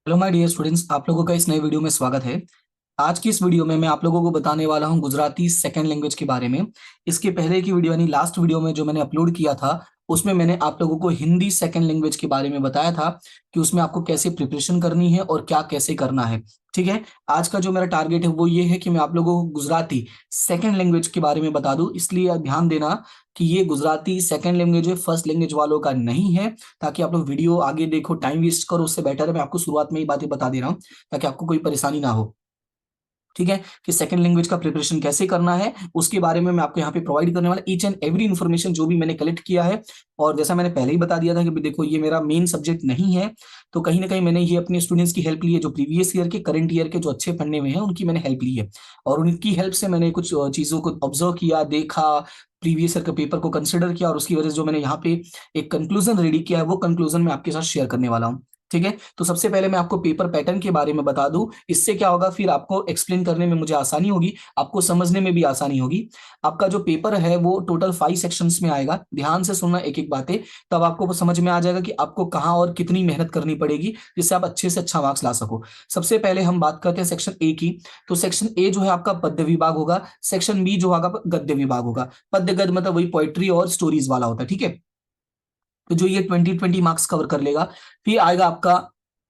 Hello my dear students, आप लोगों का इस नए वीडियो में स्वागत है। आज की इस वीडियो में मैं आप लोगों को बताने वाला हूं गुजराती सेकंड लैंग्वेज के बारे में। इसके पहले की वीडियो यानी लास्ट वीडियो में जो मैंने अपलोड किया था उसमें मैंने आप लोगों को हिंदी सेकंड लैंग्वेज के बारे में बताया था कि उसमें आपको कैसे प्रिपरेशन करनी है और क्या कैसे करना है। ठीक है। आज का जो मेरा टारगेट है वो ये है कि मैं आप लोगों को गुजराती सेकंड लैंग्वेज के बारे में बता दूं, इसलिए ध्यान देना कि ये गुजराती सेकंड लैंग्वेज है, फर्स्ट लैंग्वेज वालों का नहीं है। ताकि आप लोग वीडियो आगे देखो, टाइम वेस्ट करो, उससे बेटर है मैं आपको शुरुआत में ही बातें बता दे रहा हूँ ताकि आपको कोई परेशानी ना हो। ठीक है। कि सेकंड लैंग्वेज का प्रिपरेशन कैसे करना है उसके बारे में मैं आपको यहाँ पे प्रोवाइड करने वाला ईच एंड एवरी इन्फॉर्मेशन जो भी मैंने कलेक्ट किया है। और जैसा मैंने पहले ही बता दिया था कि देखो ये मेरा मेन सब्जेक्ट नहीं है, तो कहीं ना कहीं मैंने ये अपने स्टूडेंट्स की हेल्प ली है, जो प्रीवियस ईयर के करंट ईयर के जो अच्छे पढ़ने में है उनकी मैंने हेल्प ली है। और उनकी हेल्प से मैंने कुछ चीजों को ऑब्जर्व किया, देखा, प्रीवियस ईयर के पेपर को कंसिडर किया और उसकी वजह से जो मैंने यहाँ पे एक कंक्लूजन रेडी किया है वो कंक्लूजन मैं आपके साथ शेयर करने वाला हूँ। ठीक है। तो सबसे पहले मैं आपको पेपर पैटर्न के बारे में बता दूं, इससे क्या होगा फिर आपको एक्सप्लेन करने में मुझे आसानी होगी, आपको समझने में भी आसानी होगी। आपका जो पेपर है वो टोटल 5 सेक्शंस में आएगा। ध्यान से सुनना एक एक बातें, तब आपको समझ में आ जाएगा कि आपको कहाँ और कितनी मेहनत करनी पड़ेगी जिससे आप अच्छे से अच्छा मार्क्स ला सको। सबसे पहले हम बात करते हैं सेक्शन ए की। तो सेक्शन ए जो है आपका पद्य विभाग होगा, सेक्शन बी जो होगा गद्य विभाग होगा। पद्य गद्य मतलब वही पोइट्री और स्टोरीज वाला होता है। ठीक है। तो जो ये 20-20 मार्क्स कवर कर लेगा। फिर आएगा आपका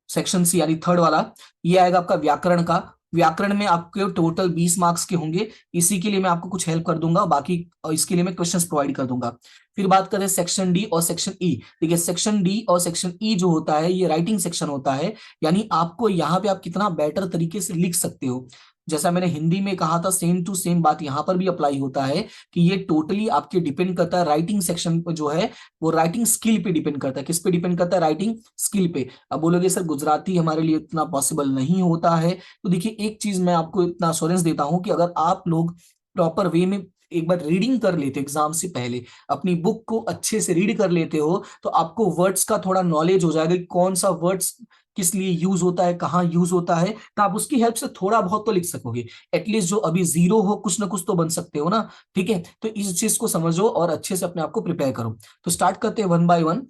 सेक्शन सी यानी थर्ड वाला, ये आएगा आपका व्याकरण का। व्याकरण में आपके टोटल 20 मार्क्स के होंगे। इसी के लिए मैं आपको कुछ हेल्प कर दूंगा, बाकी इसके लिए मैं क्वेश्चंस प्रोवाइड कर दूंगा। फिर बात करें सेक्शन डी और सेक्शन ई। देखिए सेक्शन डी और सेक्शन ई जो होता है ये राइटिंग सेक्शन होता है, यानी आपको यहाँ पे आप कितना बेटर तरीके से लिख सकते हो। जैसा मैंने हिंदी में कहा था सेम टू सेम बात यहाँ पर भी अप्लाई होता है कि ये टोटली आपके डिपेंड करता है राइटिंग सेक्शन जो है वो राइटिंग स्किल पे डिपेंड करता है। किस पे डिपेंड करता है? राइटिंग स्किल पे। अब बोलोगे सर गुजराती हमारे लिए इतना पॉसिबल नहीं होता है, तो देखिए एक चीज मैं आपको इतना अश्योरेंस देता हूं कि अगर आप लोग प्रॉपर वे में एक बार रीडिंग कर लेते एग्जाम से पहले, अपनी बुक को अच्छे से रीड कर लेते हो, तो आपको वर्ड्स का थोड़ा नॉलेज हो जाएगा कि कौन सा वर्ड्स किस लिए यूज होता है, कहाँ यूज होता है, तो आप उसकी हेल्प से थोड़ा बहुत तो लिख सकोगे। एटलीस्ट जो अभी जीरो हो कुछ ना कुछ तो बन सकते हो ना। ठीक है। तो इस चीज को समझो और अच्छे से अपने आप को प्रिपेयर करो। तो स्टार्ट करते हैं वन बाय वन।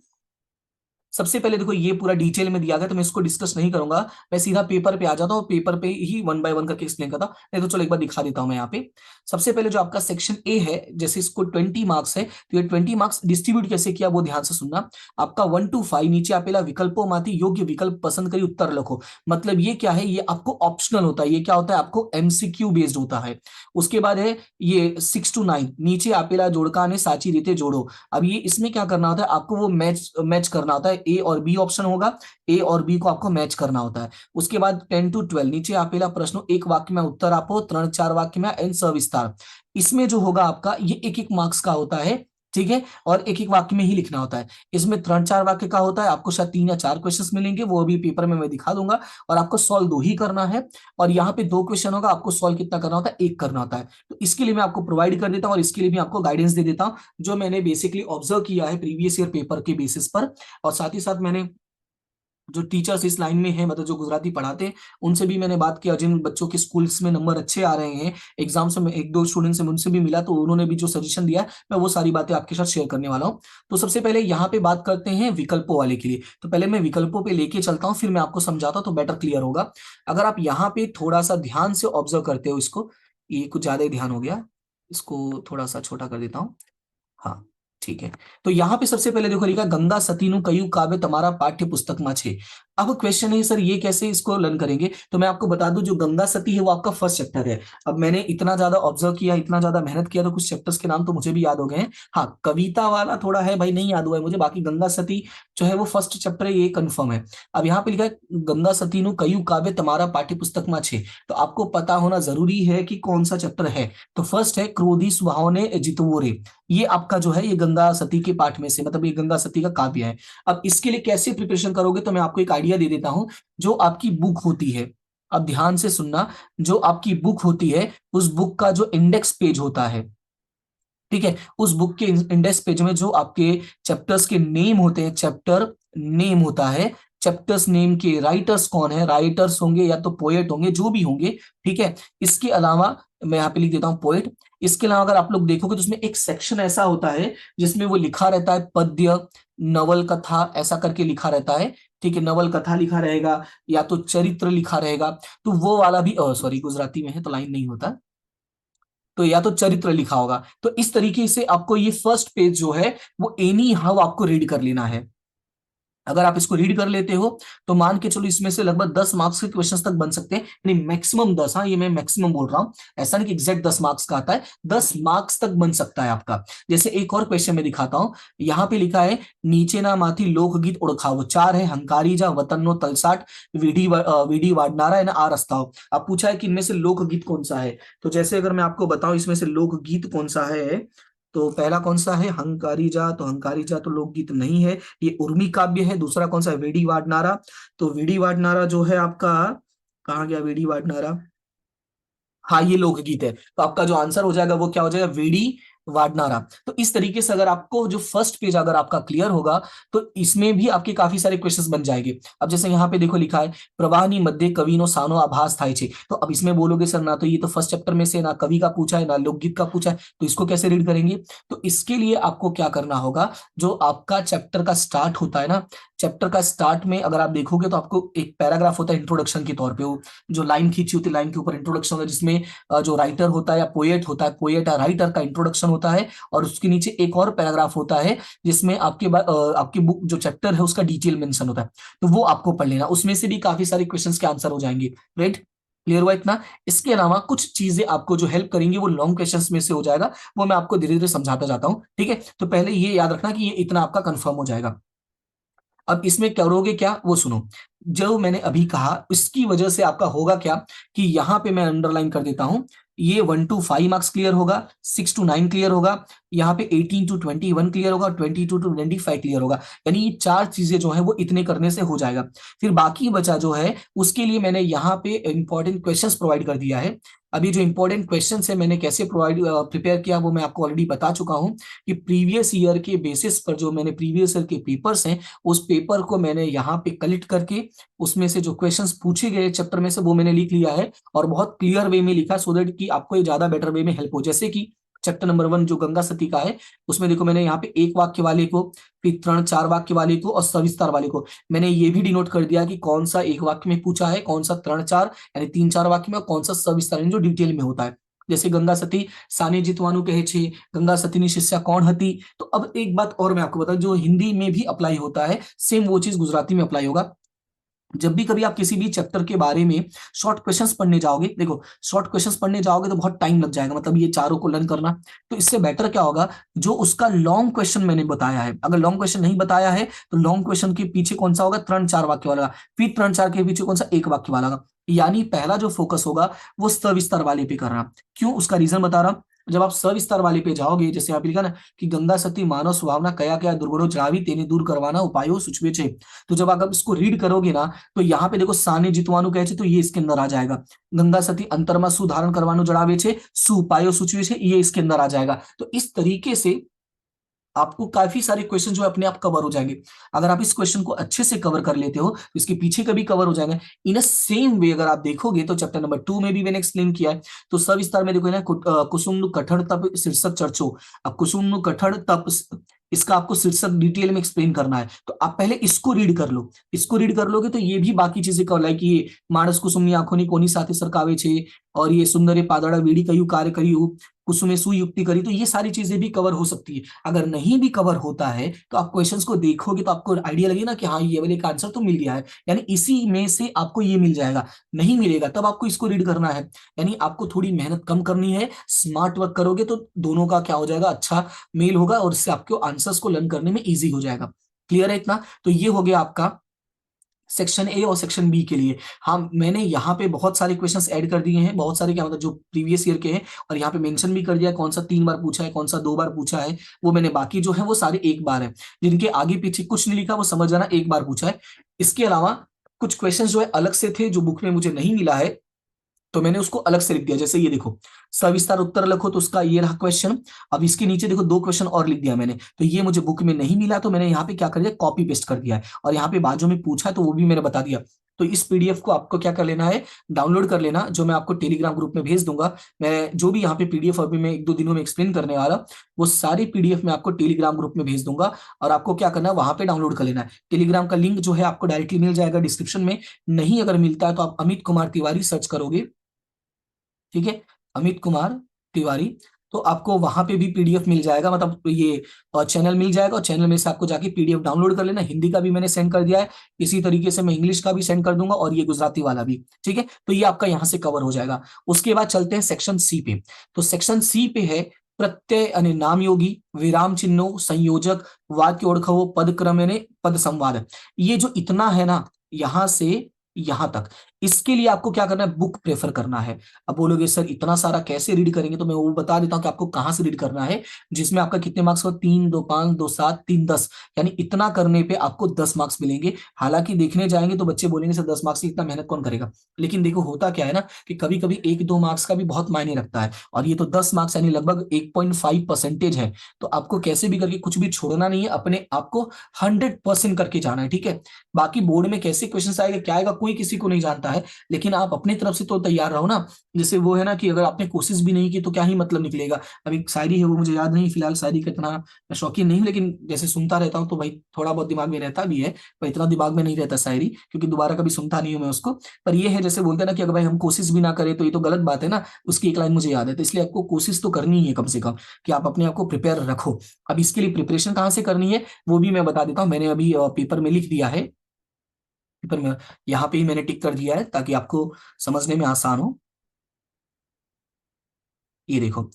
सबसे पहले देखो ये पूरा डिटेल में दिया गया तो मैं इसको डिस्कस नहीं करूंगा, मैं सीधा पेपर पे आ जाता हूँ, पेपर पे ही वन बाय वन करके एक्सप्लेन करता हूँ। नहीं तो चलो एक बार दिखा देता हूँ मैं यहाँ पे। सबसे पहले जो आपका सेक्शन ए है, जैसे इसको 20 मार्क्स है तो ये 20 मार्क्स डिस्ट्रीब्यूट कैसे किया वो ध्यान से सुनना। आपका 1 to 5 नीचे आपेला विकल्पों माथी योग्य विकल्प पसंद करी उत्तर लिखो। मतलब ये क्या है, ये आपको ऑप्शनल होता है, ये क्या होता है आपको एमसीक्यू बेस्ड होता है। उसके बाद है ये 6 to 9 नीचे आपेला जोड़का ने साची रीते जोड़ो। अब ये इसमें क्या करना होता है आपको, वो मैच मैच करना होता है, ए और बी ऑप्शन होगा, ए और बी को आपको मैच करना होता है। उसके बाद 10 to 12 नीचे आपेला प्रश्नों एक वाक्य में उत्तर आपो 3-4 वाक्य में एन सविस्तार। इसमें जो होगा आपका ये एक एक मार्क्स का होता है। ठीक है। और एक एक वाक्य में ही लिखना होता है। इसमें 3-4 वाक्य का होता है, आपको शायद 3 या 4 क्वेश्चंस मिलेंगे, वो अभी पेपर में मैं दिखा दूंगा। और आपको सॉल्व 2 ही करना है। और यहाँ पे 2 क्वेश्चन होगा, आपको सॉल्व कितना करना होता है? 1 करना होता है। तो इसके लिए मैं आपको प्रोवाइड कर देता हूँ और इसके लिए भी आपको गाइडेंस दे देता हूँ जो मैंने बेसिकली ऑब्जर्व किया है प्रीवियस ईयर पेपर के बेसिस पर। और साथ ही साथ मैंने जो टीचर्स इस लाइन में हैं, मतलब जो गुजराती पढ़ाते हैं, उनसे भी मैंने बात किया, जिन बच्चों के स्कूल्स में नंबर अच्छे आ रहे हैं एग्जाम्स में, एक दो स्टूडेंट से उनसे भी मिला तो उन्होंने भी जो सजेशन दिया है मैं वो सारी बातें आपके साथ शेयर करने वाला हूँ। तो सबसे पहले यहाँ पे बात करते हैं विकल्पों वाले के लिए। तो पहले मैं विकल्पों पे लेके चलता हूँ फिर मैं आपको समझाता हूँ तो बेटर क्लियर होगा। अगर आप यहाँ पे थोड़ा सा ध्यान से ऑब्जर्व करते हो इसको, ये कुछ ज्यादा ही ध्यान हो गया, इसको थोड़ा सा छोटा कर देता हूँ। हाँ ठीक है। तो यहाँ पे सबसे पहले देखो लिखा गंगा सतीनु कयु काव्य तुम्हारा पाठ्य पुस्तक में छे। अब क्वेश्चन है सर ये कैसे इसको लर्न करेंगे, तो मैं आपको बता दूं जो गंगा सती है वो आपका फर्स्ट चैप्टर है। अब मैंने इतना ज्यादा ऑब्जर्व किया, इतना ज्यादा मेहनत किया, तो कुछ चैप्टर्स के नाम तो मुझे भी याद हो गए हैं। हाँ कविता वाला थोड़ा है भाई नहीं याद हुआ है मुझे, बाकी गंगा सती जो है वो फर्स्ट चैप्टर है, ये कंफर्म है। अब यहाँ पे लिखा है गंगा सतीनु कयु काव्य तुम्हारा पाठ्य पुस्तक में छे, तो आपको पता होना जरूरी है कि कौन सा चैप्टर है। तो फर्स्ट है क्रोधी स्वभाव ने जितवो रे, ये आपका जो है ये गंगा सती के पाठ में से, मतलब ये गंगा सती का काव्य है। अब इसके लिए कैसे प्रिपरेशन करोगे तो मैं आपको एक आइडिया दे देता हूं। जो आपकी बुक होती है, अब ध्यान से सुनना, जो आपकी बुक होती है उस बुक का जो इंडेक्स पेज होता है, ठीक है, उस बुक के इंडेक्स पेज में जो आपके चैप्टर्स के नेम होते हैं, चैप्टर नेम होता है, चैप्टर्स नेम के राइटर्स कौन है, राइटर्स होंगे या तो पोएट होंगे, जो भी होंगे। ठीक है। इसके अलावा मैं यहाँ पे लिख देता हूँ पोएट। इसके अलावा अगर आप लोग देखोगे तो उसमें एक सेक्शन ऐसा होता है जिसमें वो लिखा रहता है पद्य, नवल, कथा, ऐसा करके लिखा रहता है। ठीक है, नवल कथा लिखा रहेगा या तो चरित्र लिखा रहेगा, तो वो वाला भी, सॉरी गुजराती में है तो लाइन नहीं होता, तो या तो चरित्र लिखा होगा। तो इस तरीके से आपको ये फर्स्ट पेज जो है वो एनी हाउ आपको रीड कर लेना है। अगर आप इसको रीड कर लेते हो तो मान के चलो इसमें से लगभग 10 मार्क्स के क्वेश्चंस तक बन सकते हैं, यानी मैक्सिमम 10, हाँ ये मैं मैक्सिमम बोल रहा हूं, ऐसा नहीं कि एग्जैक्ट 10 मार्क्स का आता है, 10 मार्क्स तक बन सकता है आपका। जैसे एक और क्वेश्चन में दिखाता हूं, यहाँ पे लिखा है नीचे ना माथी लोकगीत ओळखावो, चार है हंकारी जा वतन नो तलसाट वीडी वाडनारा है ना आ रस्ताओ। अब पूछा है कि इनमें से लोकगीत कौन सा है, तो जैसे अगर मैं आपको बताऊं इसमें से लोकगीत कौन सा है, तो पहला कौन सा है हंकारी जा, तो हंकारी जा तो लोकगीत नहीं है, ये उर्मी काव्य है। दूसरा कौन सा है वेडी वाडनारा, तो वेडी वाडनारा जो है आपका, कहाँ गया वेडी वाडनारा, हाँ ये लोकगीत है। तो आपका जो आंसर हो जाएगा वो क्या हो जाएगा, वेडी वाडनारा। तो इस तरीके से अगर आपको जो फर्स्ट पेज अगर आपका क्लियर होगा तो इसमें भी आपके काफी सारे क्वेश्चंस बन जाएंगे। अब जैसे यहाँ पे देखो लिखा है प्रवाहनी मध्य कविनो सानो आभास थाय छे, तो अब इसमें बोलोगे सर ना तो ये तो फर्स्ट चैप्टर में से ना कवि का पूछा है ना लोकगीत का पूछा है, तो इसको कैसे रीड करेंगे। तो इसके लिए आपको क्या करना होगा, जो आपका चैप्टर का स्टार्ट होता है ना, चैप्टर का स्टार्ट में अगर आप देखोगे तो आपको एक पैराग्राफ होता है इंट्रोडक्शन के तौर पे, वो जो लाइन खींची होती है लाइन के ऊपर इंट्रोडक्शन होता है, जिसमें जो राइटर होता है या पोएट होता है, पोएट या राइटर का इंट्रोडक्शन होता है, और उसके नीचे एक और पैराग्राफ होता है जिसमें आपकी बुक जो चैप्टर है उसका डिटेल मेंशन होता है। तो वो आपको पढ़ लेना, उसमें से भी काफी सारे क्वेश्चंस के आंसर हो जाएंगे। राइट, क्लियर हुआ इतना। इसके अलावा कुछ चीजें आपको जो हेल्प करेंगी वो लॉन्ग क्वेश्चंस में से हो जाएगा, वो मैं आपको धीरे धीरे समझाता जाता हूं। ठीक है, तो पहले ये याद रखना कि ये इतना आपका कंफर्म हो जाएगा। अब इसमें करोगे क्या वो सुनो, जो मैंने अभी कहा इसकी वजह से आपका होगा क्या, कि यहां पे मैं अंडरलाइन कर देता हूं, ये 1 to 5 मार्क्स क्लियर होगा, 6 to 9 क्लियर होगा, यहाँ पे 18 to 21 क्लियर होगा, 22 to 25 क्लियर होगा। यानी ये चार चीजें जो है वो इतने करने से हो जाएगा। फिर बाकी बचा जो है उसके लिए मैंने यहाँ पे इंपॉर्टेंट क्वेश्चंस प्रोवाइड कर दिया है। अभी जो इंपॉर्टेंट क्वेश्चंस है मैंने कैसे प्रिपेयर किया वो मैं आपको ऑलरेडी बता चुका हूं, कि प्रीवियस ईयर के बेसिस पर जो मैंने प्रीवियस ईयर के पेपर्स हैं उस पेपर को मैंने यहाँ पे कलेक्ट करके उसमें से जो क्वेश्चंस पूछे गए चैप्टर में से वो मैंने लिख लिया है, और बहुत क्लियर वे में लिखा, सो दैट कि आपको ये ज्यादा बेटर वे में हेल्प हो। जैसे कि चैप्टर नंबर 1 जो गंगा सती का है, उसमें देखो मैंने यहाँ पे एक वाक्य वाले को, फिर 3-4 वाक्य वाले को और सविस्तार वाले को मैंने ये भी डिनोट कर दिया कि कौन सा एक वाक्य में पूछा है, कौन सा 3-4 यानी 3-4 वाक्य में, और कौन सा सविस्तार यानी जो डिटेल में होता है। जैसे गंगा सती साने जीतवानु कहे छे, गंगा सतीनी शिष्या कौन हती। तो अब एक बात और मैं आपको बताऊं, जो हिंदी में भी अप्लाई होता है सेम वो चीज गुजराती में अप्लाई होगा। जब भी कभी आप किसी भी चैप्टर के बारे में शॉर्ट क्वेश्चंस पढ़ने जाओगे, देखो शॉर्ट क्वेश्चंस पढ़ने जाओगे तो बहुत टाइम लग जाएगा, मतलब ये चारों को लर्न करना। तो इससे बेटर क्या होगा, जो उसका लॉन्ग क्वेश्चन मैंने बताया है, अगर लॉन्ग क्वेश्चन नहीं बताया है तो लॉन्ग क्वेश्चन के पीछे कौन सा होगा, 3-4 वाक्य वाला, फिर 3-4 के पीछे कौन सा एक वाक्य वाला होगा। यानी पहला जो फोकस होगा वो सविस्तार वाले पे करना। क्यों, उसका रीजन बता रहा हूं। जब आप सविस्तार वाले पे जाओगे, जैसे आप लिखा ना कि गंगा सती मानव स्वभावना कया कया दुर्गुणों जड़ावी तेने दूर करवाना उपायो सुचवे छे, तो जब आप इसको रीड करोगे ना तो यहाँ पे देखो साने जीतवानु कहे छे, तो ये इसके अंदर आ जाएगा। गंगा सती अंतरमा सुधारण करवानु जड़ावे छे, सुपायो सूचवे छे, ये इसके अंदर आ जाएगा। तो इस तरीके से आपको काफी सारे क्वेश्चन जो है अपने आप कवर हो जाएंगे। अगर आप इस क्वेश्चन को अच्छे से कवर कर लेते हो तो इसके पीछे का भी कवर हो जाएगा। इन अ सेम वे अगर आप देखोगे तो चैप्टर नंबर 2 में भी मैंने एक्सप्लेन किया है, तो सविस्तार में देखो ना कुसुम कठड़ तप शीर्षक चर्चो। अब कुसुम कठड़ तप इसका आपको शीर्षक डिटेल में एक्सप्लेन करना है, तो आप पहले इसको रीड कर लो। इसको रीड कर लोगे तो ये भी बाकी चीजें कवर, लाइक ये मानस कुसुमनी आंखों कोनी साथे सरकावे छे, और ये सुंदर पादड़ा वीड़ी कयु कार्य करियु, कुसुमे सुयुक्ति करी, तो ये सारी चीजें भी कवर हो सकती है। अगर नहीं भी कवर होता है तो आप क्वेश्चंस को देखोगे तो आपको आइडिया लगेगा ना कि हाँ ये वाले का आंसर तो मिल गया है, यानी इसी में से आपको ये मिल जाएगा। नहीं मिलेगा तब आपको इसको रीड करना है, यानी आपको थोड़ी मेहनत कम करनी है, स्मार्ट वर्क करोगे तो दोनों का क्या हो जाएगा, अच्छा मेल होगा, और इससे आपको आंसर्स को लर्न करने में ईजी हो जाएगा। क्लियर है इतना। तो ये हो गया आपका सेक्शन ए और सेक्शन बी के लिए। हाँ मैंने यहाँ पे बहुत सारे क्वेश्चंस ऐड कर दिए हैं, बहुत सारे क्या मतलब जो प्रीवियस ईयर के हैं, और यहाँ पे मेंशन भी कर दिया कौन सा 3 बार पूछा है, कौन सा 2 बार पूछा है, वो मैंने बाकी जो है वो सारे एक बार है। जिनके आगे पीछे कुछ नहीं लिखा वो समझ जाना एक बार पूछा है। इसके अलावा कुछ क्वेश्चन जो है अलग से थे जो बुक में मुझे नहीं मिला है, तो मैंने उसको अलग से लिख दिया। जैसे ये देखो सविस्तार उत्तर लिखो, तो उसका ये रहा क्वेश्चन। अब इसके नीचे देखो 2 क्वेश्चन और लिख दिया मैंने, तो ये मुझे बुक में नहीं मिला तो मैंने यहाँ पे क्या कर दिया, कॉपी पेस्ट कर दिया है, और यहाँ पे बाजू में पूछा तो वो भी मैंने बता दिया। तो इस पीडीएफ को आपको क्या कर लेना है, डाउनलोड कर लेना, जो मैं आपको टेलीग्राम ग्रुप में भेज दूंगा। मैं जो भी यहाँ पे पीडीएफ अभी मैं 1-2 दिनों में एक्सप्लेन करने वाला, वो सारी पीडीएफ मैं आपको टेलीग्राम ग्रुप में भेज दूंगा, और आपको क्या करना है, वहां पे डाउनलोड कर लेना है। टेलीग्राम का लिंक जो है आपको डायरेक्टली मिल जाएगा डिस्क्रिप्शन में। नहीं अगर मिलता है तो आप अमित कुमार तिवारी सर्च करोगे, ठीक है, अमित कुमार तिवारी, तो आपको वहां पे भी पीडीएफ मिल जाएगा, मतलब ये चैनल मिल जाएगा, और चैनल में से आपको जाके पीडीएफ डाउनलोड कर लेना। हिंदी का भी मैंने सेंड कर दिया है, इसी तरीके से मैं इंग्लिश का भी सेंड कर दूंगा, और ये गुजराती वाला भी, ठीक है। तो ये आपका यहाँ से कवर हो जाएगा। उसके बाद चलते हैं सेक्शन सी पे। तो सेक्शन सी पे है प्रत्यय यानी नाम योगी, विराम चिन्हों, संयोजक, वाक्य ओळखावो, पद क्रम यानी पद संवाद। ये जो इतना है ना, यहां से यहां तक, इसके लिए आपको क्या करना है, बुक प्रेफर करना है। अब बोलोगे सर इतना सारा कैसे रीड करेंगे, तो मैं वो बता देता हूं कि आपको कहां से रीड करना है, जिसमें आपका कितने मार्क्स हो, 3 2 5 2 7 3 10, यानी इतना करने पे आपको 10 मार्क्स मिलेंगे। हालांकि देखने जाएंगे तो बच्चे बोलेंगे सर 10 मार्क्स की इतना मेहनत कौन करेगा, लेकिन देखो होता क्या है ना, कि कभी कभी 1-2 मार्क्स का भी बहुत मायने रखता है, और ये तो 10 मार्क्स यानी लगभग 1.5% है। तो आपको कैसे भी करके कुछ भी छोड़ना नहीं है, अपने आप को 100% करके जाना है, ठीक है। बाकी बोर्ड में कैसे क्वेश्चन आएगा क्या आएगा कोई किसी को नहीं जानता है, लेकिन आप अपनी तरफ से तो तैयार रहो ना। जैसे वो है ना कि अगर आपने कोशिश भी नहीं की तो क्या ही मतलब निकलेगा। अभी शायरी है वो मुझे याद नहीं फिलहाल, शायरी का इतना मैं शौकीन नहीं हूं, लेकिन जैसे सुनता रहता हूँ तो भाई थोड़ा बहुत दिमाग में रहता भी है, पर इतना दिमाग में नहीं रहता शायरी, क्योंकि दोबारा कभी सुनता नहीं हूं मैं उसको। पर ये है जैसे बोलते हैं ना कि अगर भाई हम कोशिश भी ना करें तो ये तो गलत बात है ना, उसकी एक लाइन मुझे याद है। तो इसलिए आपको कोशिश तो करनी ही है कम से कम, कि आप अपने आप को प्रिपेयर रखो। अब इसके लिए प्रिपरेशन कहाँ से करनी है वो भी मैं बता देता हूँ। मैंने अभी पेपर में लिख दिया है, पेपर में यहाँ पे ही मैंने टिक कर दिया है ताकि आपको समझने में आसान हो। ये देखो,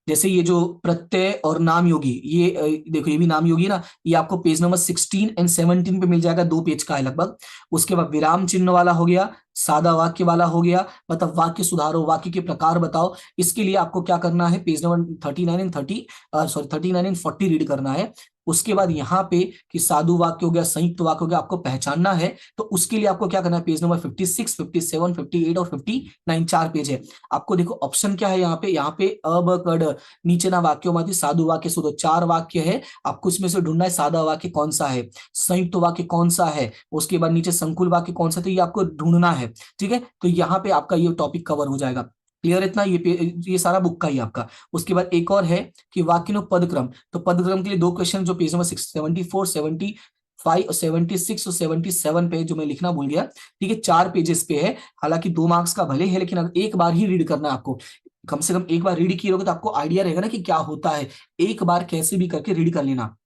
जैसे ये जो प्रत्यय और नाम योगी, ये देखो ये भी नाम योगी ना, ये आपको पेज नंबर 16 और 17 पे मिल जाएगा, 2 पेज का है लगभग। उसके बाद विराम चिन्ह वाला हो गया, सादा वाक्य वाला हो गया, मतलब वाक्य सुधारो, वाक्य के प्रकार बताओ। इसके लिए आपको क्या करना है, पेज नंबर 39 एंड 40 रीड करना है। उसके बाद यहाँ पे कि साधु वाक्य हो गया, संयुक्त वाक्य हो गया, आपको पहचानना है। तो उसके लिए आपको क्या करना है, पेज नंबर 56 57 58 और 59, 4 पेज है। आपको देखो ऑप्शन क्या है यहाँ पे अब कड नीचे ना वाक्यों में साधु वाक्य सुधो 4 वाक्य है, आपको इसमें से ढूंढना है सादा वाक्य कौन सा है, संयुक्त वाक्य कौन सा है, उसके बाद नीचे संकुल वाक्य कौन सा, तो ये आपको ढूंढना है, ठीक है। तो यहाँ पे आपका ये टॉपिक कवर हो जाएगा। क्लियर इतना, ये सारा बुक का ही आपका। उसके बाद एक और है कि वाक्य नो पदक्रम, तो पदक्रम के लिए 2 क्वेश्चन जो पेज नंबर 74 75 और 76 और 77 पे जो मैं लिखना भूल गया, ठीक है, 4 पेजेस पे है। हालांकि 2 मार्क्स का भले है, लेकिन अगर एक बार ही रीड करना है आपको, कम से कम एक बार रीड किए रहोगे तो आपको आइडिया रहेगा ना कि क्या होता है। एक बार कैसे भी करके रीड कर लेना।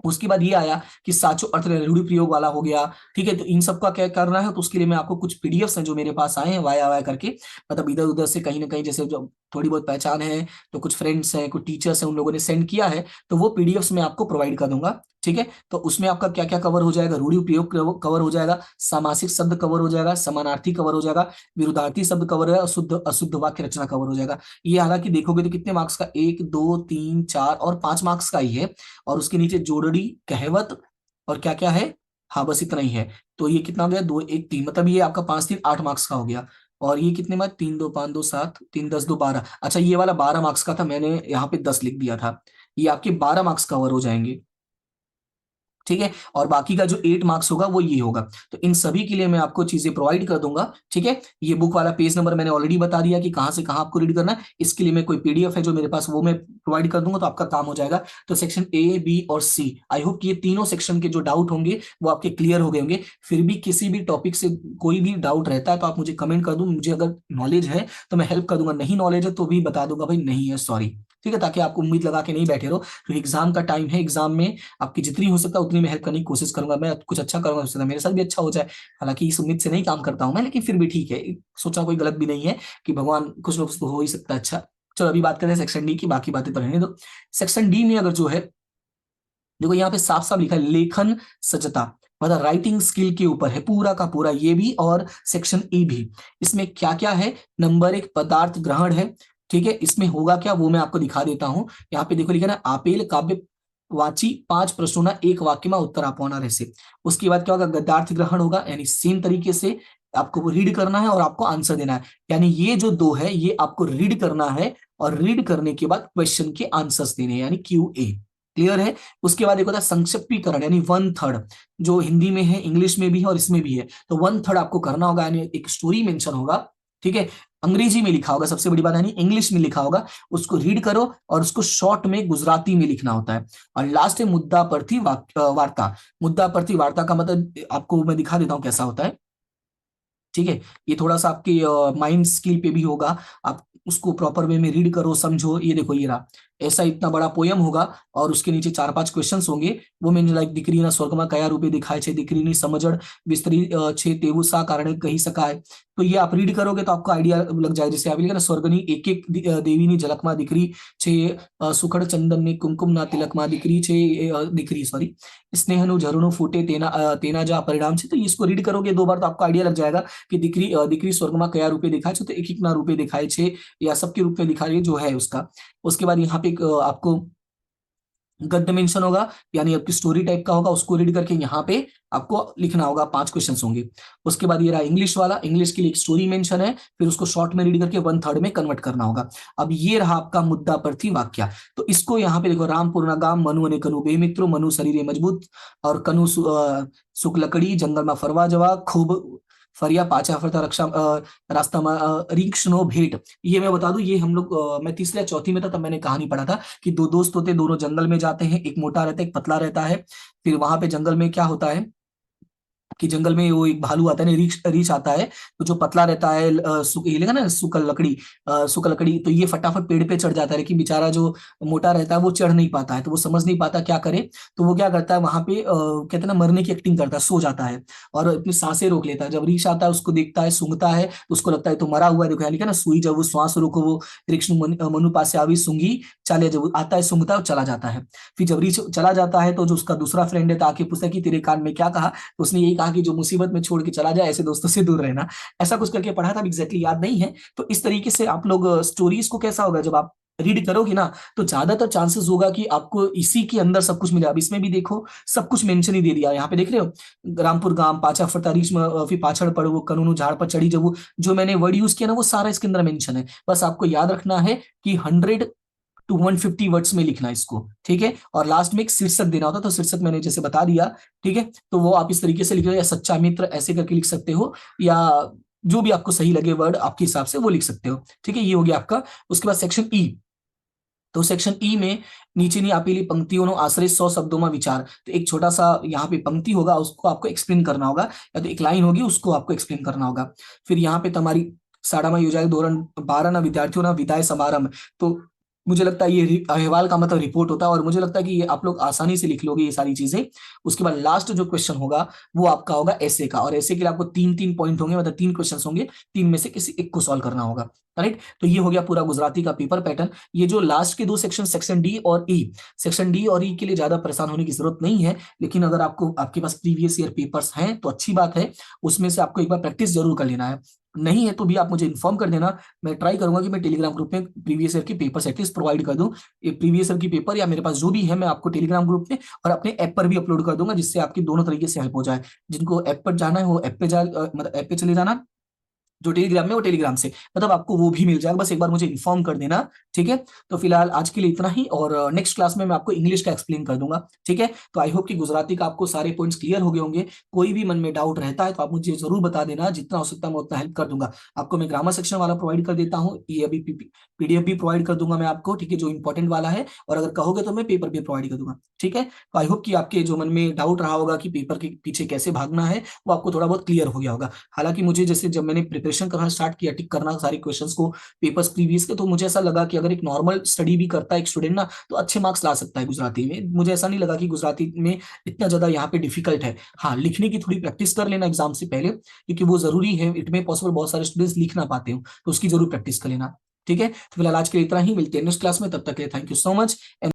उसके बाद ये आया कि साचो अर्थ रूढ़ि प्रयोग वाला हो गया, ठीक है। तो इन सब का क्या करना है, तो उसके लिए मैं आपको कुछ पीडीएफ हैं जो मेरे पास आए हैं वाया वाया करके, मतलब इधर उधर से कहीं ना कहीं, जैसे जो थोड़ी बहुत पहचान है, तो कुछ फ्रेंड्स हैं, कुछ टीचर्स हैं, उन लोगों ने सेंड किया है, तो वो पीडीएफ मैं आपको प्रोवाइड कर दूंगा, ठीक है। तो उसमें आपका क्या क्या कवर हो जाएगा, रूढ़ि प्रयोग कवर हो जाएगा, सामासिक शब्द कवर हो जाएगा, समानार्थी कवर हो जाएगा, विरुद्धार्थी शब्द कवर हो जाएगा, शुद्ध अशुद्ध वाक्य रचना कवर हो जाएगा। ये हालांकि देखोगे तो कितने मार्क्स का, 1 2 3 4 और 5 मार्क्स का ही है। और उसके नीचे जोड़ड़ी, कहावत और क्या क्या है, हाँ बस इतना ही है। तो ये कितना हो गया, 2 1 3, मतलब ये आपका 5 3 8 मार्क्स का हो गया। और ये कितने में, 3 2 5 2 7 3 10 2 12, अच्छा ये वाला 12 मार्क्स का था, मैंने यहाँ पे 10 लिख दिया था। ये आपके 12 मार्क्स कवर हो जाएंगे, ठीक है। और बाकी का जो 8 मार्क्स होगा वो ये होगा। तो इन सभी के लिए मैं आपको चीजें प्रोवाइड कर दूंगा, ठीक है। ये बुक वाला पेज नंबर मैंने ऑलरेडी बता दिया कि कहां से कहां आपको रीड करना है। इसके लिए मैं कोई पीडीएफ है जो मेरे पास, वो मैं प्रोवाइड कर दूंगा, तो आपका काम हो जाएगा। तो सेक्शन ए बी और सी, आई होप कि ये तीनों सेक्शन के जो डाउट होंगे वो आपके क्लियर हो गए होंगे। फिर भी किसी भी टॉपिक से कोई भी डाउट रहता है तो आप मुझे कमेंट कर दो, मुझे अगर नॉलेज है तो मैं हेल्प कर दूंगा, नहीं नॉलेज है तो भी बता दूंगा भाई नहीं है, सॉरी, ठीक है, ताकि आपको उम्मीद लगा के नहीं बैठे रहो। तो एग्जाम का टाइम है, एग्जाम में आपकी जितनी हो सकता है उतनी मैं हेल्प करने की कोशिश करूंगा। मैं कुछ अच्छा करूंगा, हो सकता है मेरे साथ भी अच्छा हो जाए। हालांकि इस उम्मीद से नहीं काम करता हूं मैं, लेकिन फिर भी ठीक है, सोचा कोई गलत भी नहीं है, कि भगवान कुछ ना कुछ तो हो ही सकता है अच्छा। चलो अभी बात करते हैं सेक्शन डी की, बाकी बातें तो रहने दो। सेक्शन डी में अगर जो है, देखो यहाँ पे साफ साफ लिखा है लेखन सजता, मतलब राइटिंग स्किल के ऊपर है पूरा का पूरा ये भी, और सेक्शन ई भी। इसमें क्या क्या है, नंबर 1 पदार्थ ग्रहण है, ठीक है। इसमें होगा क्या वो मैं आपको दिखा देता हूं। यहाँ पे देखो लिखा है ना, आपेल काव्य वाची 5 प्रश्नों ना 1 वाक्य में उत्तर आपवाना रहसे। उसके बाद क्या होगा, गद्यार्थ ग्रहण होगा, यानी सेम तरीके से आपको वो रीड करना है और आपको आंसर देना है। यानी ये जो 2 है ये आपको रीड करना है, और रीड करने के बाद क्वेश्चन के आंसर्स देने हैं, यानी क्यू ए। क्लियर है। उसके बाद एक होता है संक्षिप्तीकरण, यानी वन थर्ड, जो हिंदी में है, इंग्लिश में भी है और इसमें भी है। तो वन थर्ड आपको करना होगा, यानी एक स्टोरी मेंशन होगा, ठीक है, अंग्रेजी में लिखा होगा, सबसे बड़ी बात, यानी इंग्लिश में लिखा होगा, उसको रीड करो और उसको शॉर्ट में गुजराती में लिखना होता है। और लास्ट है मुद्दा प्रति वार्ता। मुद्दा प्रति वार्ता का मतलब आपको मैं दिखा देता हूं कैसा होता है, ठीक है। ये थोड़ा सा आपके माइंड स्किल पे भी होगा, आप उसको प्रॉपर वे में रीड करो, समझो। ये देखो, ये रहा, ऐसा इतना बड़ा पोयम होगा और उसके नीचे 4-5 क्वेश्चंस होंगे। वो मीन लाइक દીકરીના સ્વર્ગમાં કયા રૂપે દેખાય છે, દીકરીની સમજણ વિસ્તરી છે તેવું શા કારણે કહી શકાય। तो ये आप रीड करोगे तो आपको आइडिया लग जाए। जैसे आप लिखे ना, स्वर्गनी एक एक देवीनी झलकમાં દીકરી છે, સુખડ ચંદનની કુમકુમના તિલકમાં દીકરી છે, દીકરી सॉरी स्नेहનું ઝરણું ફૂટે તેના જ આ પરિણામ છે। तो इसको रीड करोगे 2 बार तो आपको आइडिया लग जाएगा कि દીકરી स्वर्गમાં કયા રૂપે દેખાય છે, तो एक एक ना रूपे दिखाए छे या सबके रूप में दिखा रही है जो है उसका। उसके बाद यहाँ पे आपको गद्य मेंशन होगा, यानी आपकी स्टोरी टाइप का होगा, उसको रीड करके यहाँ पे आपको लिखना होगा, 5 क्वेश्चंस होंगे। उसके बाद ये रहा इंग्लिश वाला, इंग्लिश के लिए एक स्टोरी मेंशन है, फिर उसको शॉर्ट में रीड करके वन थर्ड में कन्वर्ट करना होगा। अब ये रहा आपका मुद्दा प्रति वाक्य। तो इसको यहाँ पे देखो, राम पूर्णा गाम मनु अने कनु बे मित्रों, मनु शरीरे मजबूत और कनु सुख लकड़ी जंगल में फरवा जवा खूब फरिया पाचा फरता रक्षा रास्ता में रिक्श नो भेंट। ये मैं बता दूं, ये हम लोग मैं तीसरी या चौथी में था तब मैंने कहानी पढ़ा था कि 2 दोस्त होते, दोनों जंगल में जाते हैं, एक मोटा रहता है एक पतला रहता है। फिर वहां पे जंगल में क्या होता है कि जंगल में वो एक भालू आता है ना, रीछ रीछ आता है। तो जो पतला रहता है ये लेगा ना सूखल लकड़ी, तो ये फटाफट पेड़ पे चढ़ जाता है, लेकिन बेचारा जो मोटा रहता है वो चढ़ नहीं पाता है, तो वो समझ नहीं पाता क्या करे। तो वो क्या करता है, वहां पे कहते हैं ना, मरने की एक्टिंग करता है, सो जाता है और अपनी सांसें रोक लेता है। जब रीछ आता है उसको देखता है, सूंघता है, तो उसको लगता है तो मरा हुआ है। देखो यानी क्या ना, सुई जब वो श्वास रोको, वो रीछ मनु पास से आवी सूंघी चाले, जब आता है सूंघता है, चला जाता है। फिर जब रीछ चला जाता है तो जो उसका दूसरा फ्रेंड है, ताकि पूछता है कि तेरे कान में क्या कहा, तो उसने यही कहा कि जो मुसीबत में छोड़ के चला जाए ऐसे दोस्तों से दूर रहना, ऐसा कुछ करके पढ़ा था, एग्जैक्टली याद नहीं है। तो इस तरीके से आप लोग स्टोरीज को, कैसा होगा जब आप रीड करोगे ना, तो ज्यादातर चांसेस होगा कि आपको इसी के अंदर सब कुछ मिले। अब इसमें भी देखो, सब कुछ मेंशन ही दे दिया, यहाँ पे देख रहे हो, रामपुर गांव पाचा फरतारीश में फिर पाछड़ पड़ वो कनूनु झाड़ पर चढ़ी, जब वो जो मैंने वर्ड यूज किया ना, वो सारा इसके अंदर मेंशन है। बस आपको याद रखना है कि 100 to 150 वर्ड्स में लिखना है इसको, ठीक है। और लास्ट में एक शीर्षक देना होता है, तो शीर्षक मैंने जैसे बता दिया, ठीक है। तो वो आप इस तरीके से लिख रहे हो, या सच्चा मित्र ऐसे करके लिख सकते हो, या जो भी आपको सही लगे वर्ड आपके हिसाब से वो लिख सकते हो, ठीक है। ये हो गया आपका। उसके बाद सेक्शन ई। तो सेक्शन ई में નીચેની આપેલી पंक्तियों आश्रय 100 शब्दों में विचार। तो एक छोटा सा यहाँ पे पंक्ति होगा, उसको आपको एक्सप्लेन करना होगा, या तो एक लाइन होगी उसको आपको एक्सप्लेन करना होगा। फिर यहाँ पे तुम्हारी શાળામાં યોજાયેલ ધોરણ 12 विद्यार्थियों विदाय समारंभ। तो मुझे लगता है ये अहवाल का मतलब रिपोर्ट होता है, और मुझे लगता है कि ये आप लोग आसानी से लिख लोगे ये सारी चीजें। उसके बाद लास्ट जो क्वेश्चन होगा वो आपका होगा ऐसे का, और ऐसे के लिए आपको 3-3 पॉइंट होंगे, मतलब 3 क्वेश्चन होंगे, 3 में से किसी एक को सॉल्व करना होगा, राइट। तो ये हो गया पूरा गुजराती का पेपर पैटर्न। ये जो लास्ट के 2 सेक्शन, सेक्शन डी और ई, सेक्शन डी और ई के लिए ज्यादा परेशान होने की जरूरत नहीं है, लेकिन अगर आपको आपके पास प्रीवियस ईयर पेपर्स हैं तो अच्छी बात है, उसमें से आपको एक बार प्रैक्टिस जरूर कर लेना है। नहीं है तो भी आप मुझे इन्फॉर्म कर देना, मैं ट्राई करूंगा कि मैं टेलीग्राम ग्रुप में प्रीवियस ईयर के पेपर एटलीस्ट प्रोवाइड कर दूं। ये प्रीवियस ईयर की पेपर या मेरे पास जो भी है, मैं आपको टेलीग्राम ग्रुप में और अपने ऐप पर भी अपलोड कर दूंगा, जिससे आपकी दोनों तरीके से हेल्प हो जाए। जिनको ऐप पर जाना है वो ऐप पे मतलब ऐप पे चले जाना, जो टेलीग्राम में वो टेलीग्राम से, मतलब आपको वो भी मिल जाएगा, बस एक बार मुझे इन्फॉर्म कर देना, ठीक है। तो फिलहाल आज के लिए इतना ही, और नेक्स्ट क्लास में मैं आपको इंग्लिश का एक्सप्लेन कर दूंगा, ठीक है। तो आई होप कि गुजराती का आपको सारे पॉइंट्स क्लियर हो गए होंगे। कोई भी मन में डाउट रहता है तो आप मुझे जरूर बता देना, जितना हो सकता है मैं उतना हेल्प कर दूंगा। आपको मैं ग्रामर सेक्शन वाला प्रोवाइड कर देता हूँ, ये अभी पीडीएफ भी प्रोवाइड कर दूंगा मैं आपको, ठीक है, जो इंपॉर्टेंट वाला है, और अगर कहोगे तो मैं पेपर भी प्रोवाइड कर दूंगा, ठीक है। तो आई होप कि आपके जो मन में डाउट रहा होगा कि पेपर के पीछे कैसे भागना है, वो आपको थोड़ा बहुत क्लियर हो गया होगा। हालांकि मुझे जैसे जब मैंने प्रिपरेशन करना स्टार्ट किया, टिक करना सारे क्वेश्चंस को पेपर्स प्रीवियस के, तो मुझे ऐसा लगा कि अगर एक नॉर्मल स्टडी भी करता है एक स्टूडेंट ना, तो अच्छे मार्क्स ला सकता है गुजराती में। मुझे ऐसा नहीं लगा कि गुजराती में इतना ज्यादा यहाँ पे डिफिकल्ट है। हाँ, लिखने की थोड़ी प्रैक्टिस कर लेना एग्जाम से पहले, क्योंकि वो जरूरी है। इट में पॉसिबल बहुत सारे स्टूडेंट्स लिख ना पाते हो, तो उसकी जरूर प्रैक्टिस कर लेना, ठीक है। तो फिलहाल आज के लिए इतना ही, मिलते हैं नेक्स्ट क्लास में, तब तक के लिए थैंक यू सो मच।